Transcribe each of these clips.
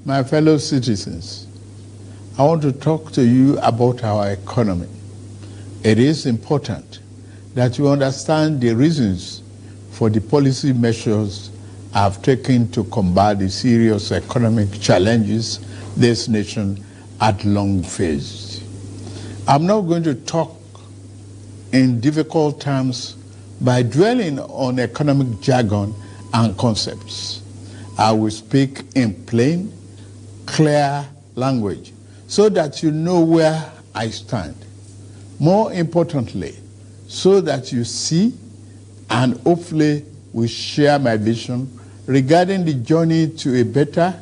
My fellow citizens, I want to talk to you about our economy. It is important that you understand the reasons for the policy measures I have taken to combat the serious economic challenges this nation had long faced. I'm not going to talk in difficult terms by dwelling on economic jargon and concepts. I will speak in plain, clear language so that you know where I stand. More importantly, so that you see and hopefully will share my vision regarding the journey to a better,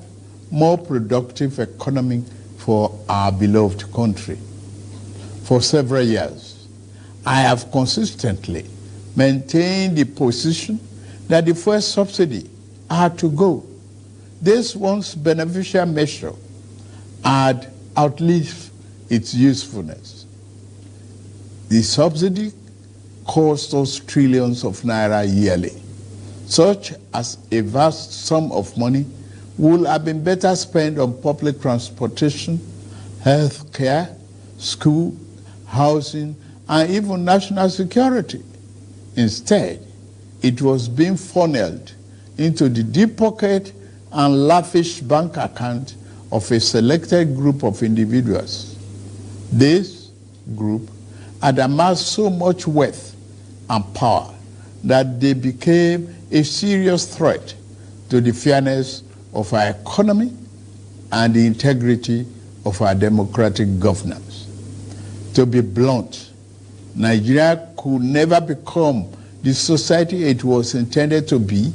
more productive economy for our beloved country. For several years, I have consistently maintained the position that the fuel subsidy had to go. This once beneficial measure had outlived its usefulness. The subsidy cost us trillions of naira yearly, such as a vast sum of money would have been better spent on public transportation, health care, school, housing, and even national security. Instead, it was being funneled into the deep pocket and lavish bank account of a selected group of individuals. This group had amassed so much wealth and power that they became a serious threat to the fairness of our economy and the integrity of our democratic governance. To be blunt, Nigeria could never become the society it was intended to be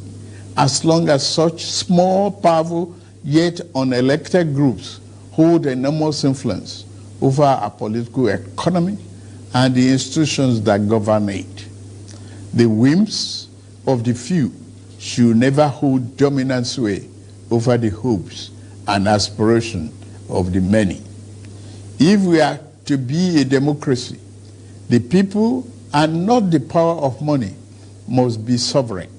as long as such small, powerful, yet unelected groups hold enormous influence over our political economy and the institutions that govern it. The whims of the few should never hold dominant sway over the hopes and aspirations of the many. If we are to be a democracy, the people and not the power of money must be sovereign.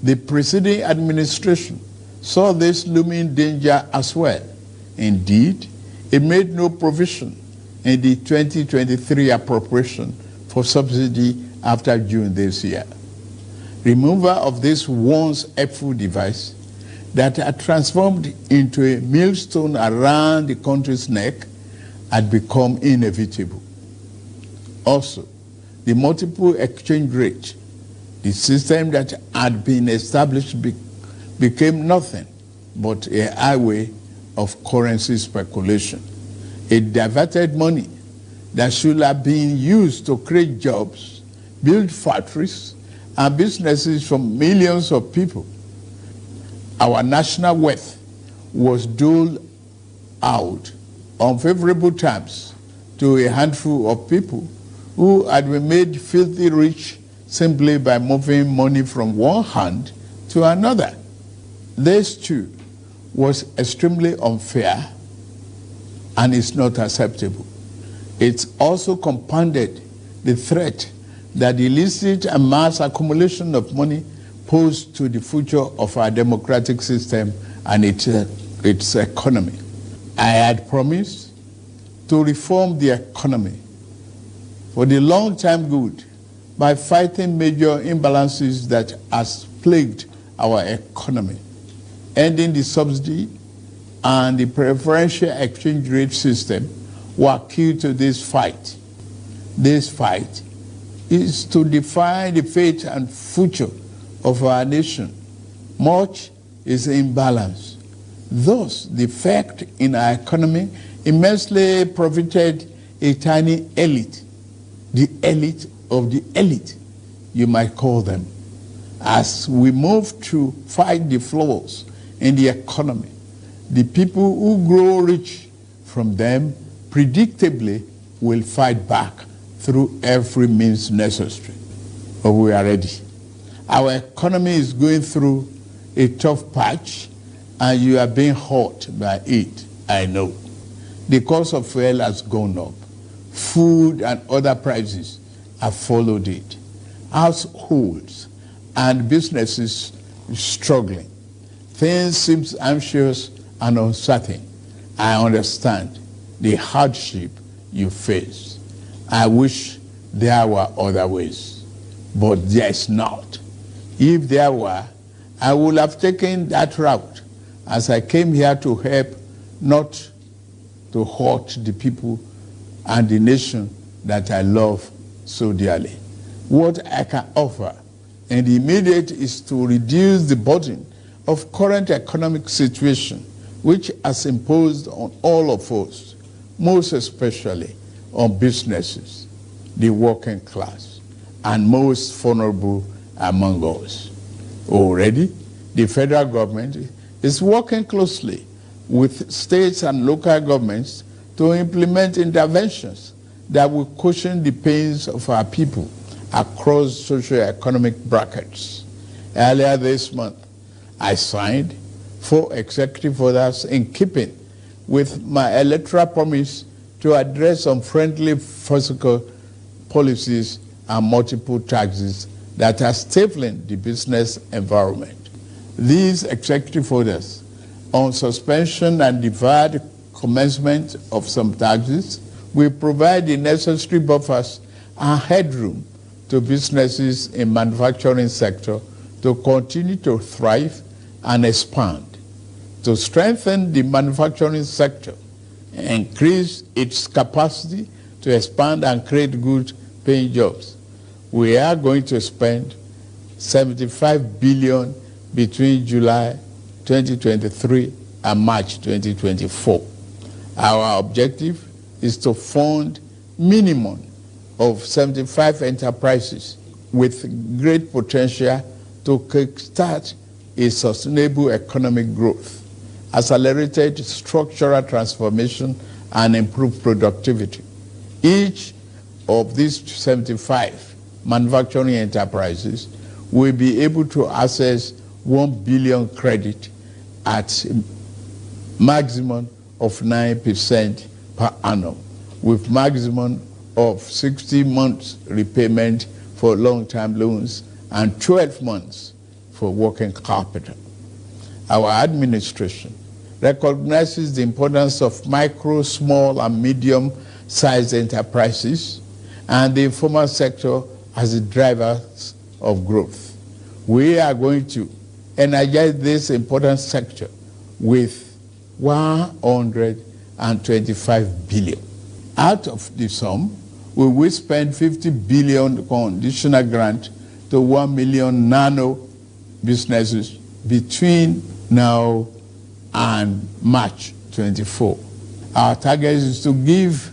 The preceding administration saw this looming danger as well. Indeed, it made no provision in the 2023 appropriation for subsidy after June this year. Removal of this once helpful device that had transformed into a millstone around the country's neck had become inevitable. Also, the multiple exchange rate, the system that had been established became nothing but a highway of currency speculation. It diverted money that should have been used to create jobs, build factories, and businesses for millions of people. Our national wealth was doled out on favorable terms to a handful of people who had been made filthy rich simply by moving money from one hand to another. This too was extremely unfair and is not acceptable. It also compounded the threat that the illicit and mass accumulation of money posed to the future of our democratic system and its economy. I had promised to reform the economy for the long-term good by fighting major imbalances that has plagued our economy. Ending the subsidy and the preferential exchange rate system were key to this fight. This fight is to define the fate and future of our nation. Much is imbalance. Thus, the effect in our economy immensely profited a tiny elite, the elite of the elite, you might call them. As we move to fight the flaws in the economy, the people who grow rich from them predictably will fight back through every means necessary. But we are ready. Our economy is going through a tough patch, and you are being hurt by it, I know. The cost of fuel has gone up. Food and other prices have followed it. Households and businesses struggling. Things seem anxious and uncertain. I understand the hardship you face. I wish there were other ways, but there is not. If there were, I would have taken that route, as I came here to help, not to hurt the people and the nation that I love so dearly. What I can offer in the immediate is to reduce the burden of current economic situation, which has imposed on all of us, most especially on businesses, the working class, and most vulnerable among us. Already, the federal government is working closely with states and local governments to implement interventions that will cushion the pains of our people across socio-economic brackets. Earlier this month, I signed 4 executive orders in keeping with my electoral promise to address unfriendly fiscal policies and multiple taxes that are stifling the business environment. These executive orders on suspension and deferred commencement of some taxes will provide the necessary buffers and headroom to businesses in manufacturing sector to continue to thrive and expand. To strengthen the manufacturing sector, increase its capacity to expand and create good paying jobs, we are going to spend $75 billion between July 2023 and March 2024. Our objective is to fund minimum of 75 enterprises with great potential to kickstart a sustainable economic growth, accelerated structural transformation, and improved productivity. Each of these 75 manufacturing enterprises will be able to access 1 billion credit at maximum of 9% per annum, with maximum of 60 months repayment for long-term loans and 12 months for working capital. Our administration recognizes the importance of micro, small, and medium-sized enterprises and the informal sector as the drivers of growth. We are going to energize this important sector with $125 billion. Out of the sum, we will spend $50 billion conditional grant to 1 million nano businesses between now and March 24. Our target is to give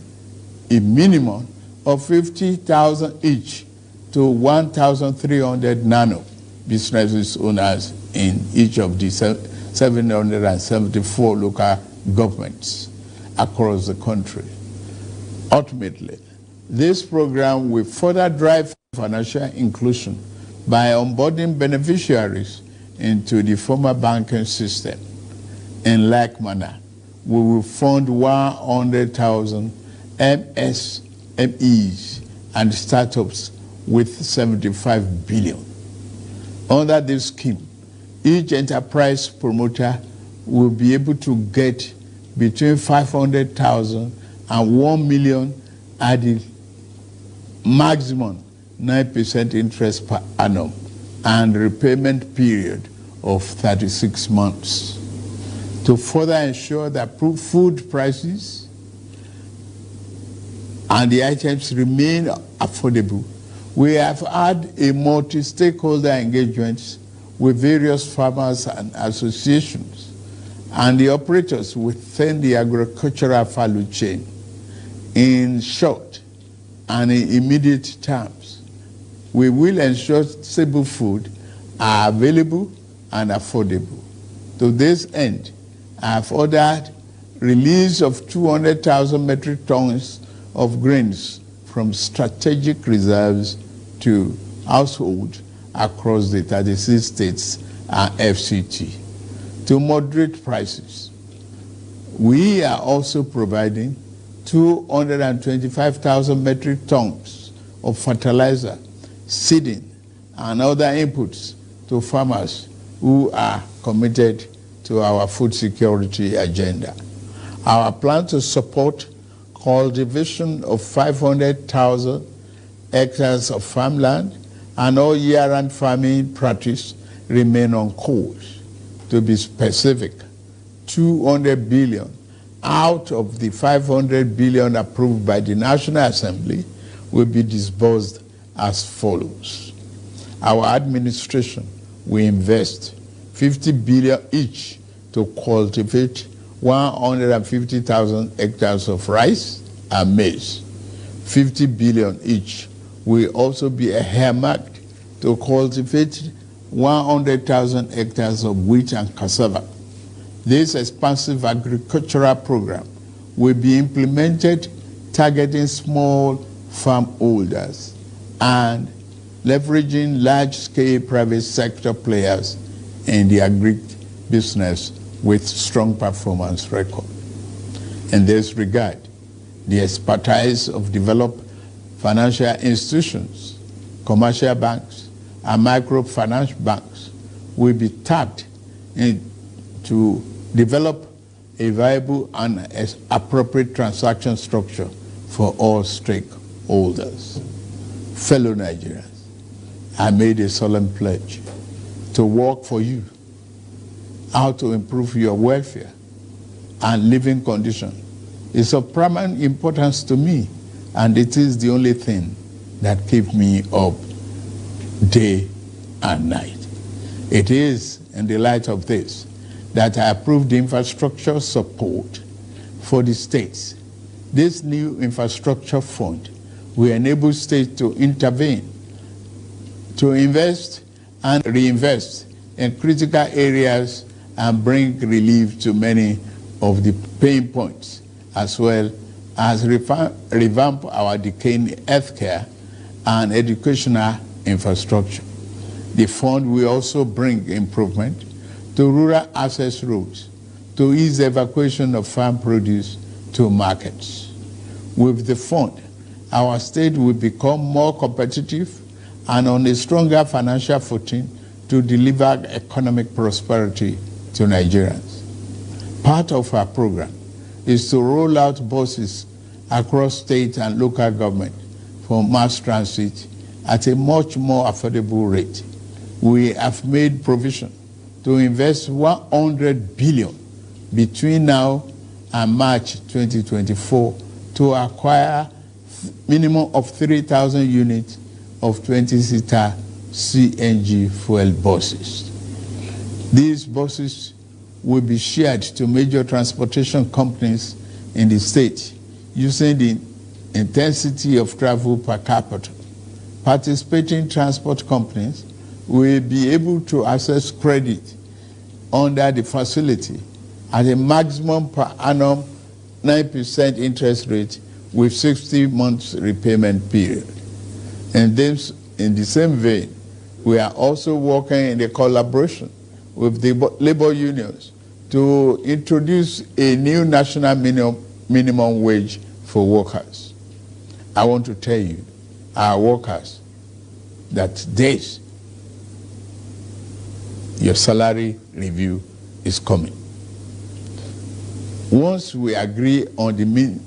a minimum of 50,000 each to 1,300 nano businesses owners in each of the 774 local governments across the country. Ultimately, this program will further drive financial inclusion by onboarding beneficiaries into the formal banking system. In like manner, we will fund 100,000 MSMEs and startups with $75 billion. Under this scheme, each enterprise promoter will be able to get between 500,000 and 1 million at the maximum 9% interest per annum and repayment period of 36 months. To further ensure that food prices and the items remain affordable, we have had a multi-stakeholder engagement with various farmers and associations and the operators within the agricultural value chain. In short and in immediate terms, we will ensure stable food are available and affordable. To this end, I have ordered release of 200,000 metric tons of grains from strategic reserves to households across the 36 states and FCT. To moderate prices, we are also providing 225,000 metric tons of fertilizer, seeding, and other inputs to farmers who are committed to our food security agenda. Our plan to support cultivation of 500,000 hectares of farmland and all year-round farming practice remain on course. To be specific, 200 billion out of the 500 billion approved by the National Assembly will be disbursed as follows. Our administration will invest 50 billion each to cultivate 150,000 hectares of rice and maize. 50 billion each will also be earmarked to cultivate 100,000 hectares of wheat and cassava. This expansive agricultural program will be implemented targeting small farm holders and leveraging large-scale private sector players in the agri-business with strong performance record. In this regard, the expertise of developed financial institutions, commercial banks, and microfinance banks will be tapped to develop a viable and appropriate transaction structure for all stakeholders. Fellow Nigerians, I made a solemn pledge to work for you, how to improve your welfare and living condition. It's of paramount importance to me, and it is the only thing that keeps me up day and night. It is in the light of this that I approved the infrastructure support for the states. This new infrastructure fund will enable states to intervene, to invest and reinvest in critical areas and bring relief to many of the pain points, as well as revamp our decaying healthcare and educational infrastructure. The fund will also bring improvement to rural access roads to ease the evacuation of farm produce to markets. With the fund, our state will become more competitive and on a stronger financial footing to deliver economic prosperity to Nigerians. Part of our program is to roll out buses across state and local government for mass transit at a much more affordable rate. We have made provision to invest 100 billion between now and March 2024 to acquire minimum of 3,000 units of 20-seater CNG fuel buses. These buses will be shared to major transportation companies in the state using the intensity of travel per capita. Participating transport companies will be able to access credit under the facility at a maximum per annum 9% interest rate with 60 months repayment period. And then, in the same vein, we are also working in a collaboration with the labor unions to introduce a new national minimum wage for workers. I want to tell you, our workers, that this, your salary review is coming. Once we agree on the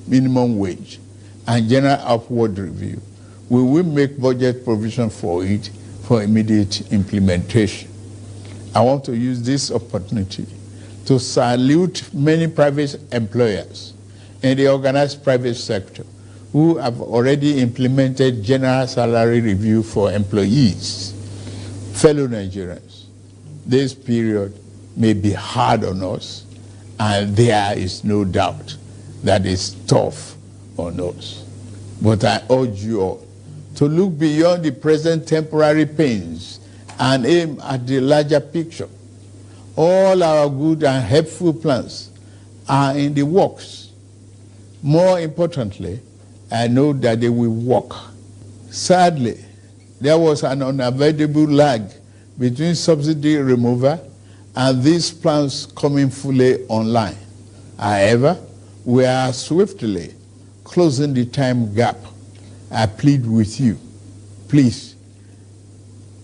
minimum wage and general upward review, we will make budget provision for it for immediate implementation. I want to use this opportunity to salute many private employers in the organized private sector who have already implemented general salary review for employees. Fellow Nigerians, this period may be hard on us, and there is no doubt that it's tough on us. But I urge you all to look beyond the present temporary pains and aim at the larger picture. All our good and helpful plans are in the works. More importantly, I know that they will work. Sadly, there was an unavoidable lag between subsidy removal and these plans coming fully online. However, we are swiftly closing the time gap. I plead with you, please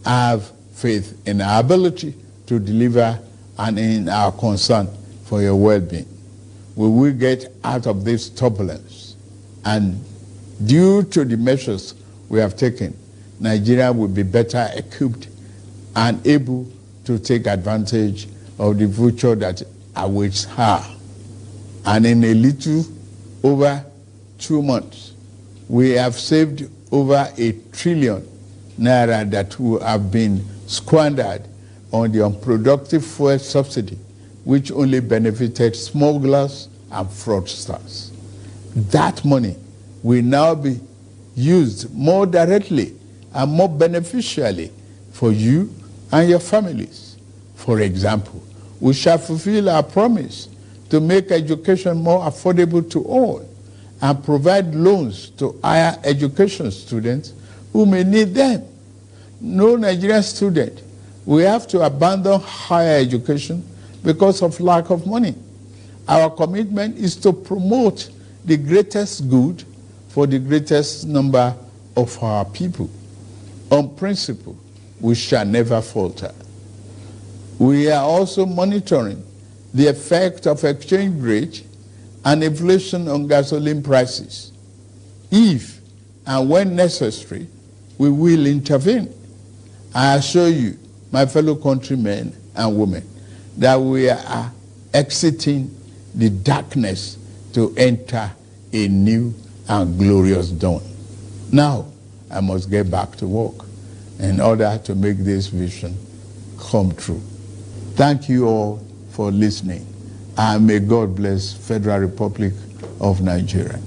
have faith in our ability to deliver and in our concern for your well-being. We will get out of this turbulence, and due to the measures we have taken, Nigeria will be better equipped and able to take advantage of the future that awaits her. And in a little over 2 months, we have saved over 1 trillion naira that would have been squandered on the unproductive fuel subsidy, which only benefited smugglers and fraudsters. That money will now be used more directly and more beneficially for you and your families. For example, we shall fulfill our promise to make education more affordable to all and provide loans to higher education students who may need them. No Nigerian student will have to abandon higher education because of lack of money. Our commitment is to promote the greatest good for the greatest number of our people. On principle, we shall never falter. We are also monitoring the effect of exchange rate and inflation on gasoline prices. If and when necessary, we will intervene. I assure you, my fellow countrymen and women, that we are exiting the darkness to enter a new and glorious dawn. Now, I must get back to work in order to make this vision come true. Thank you all for listening, and may God bless Federal Republic of Nigeria.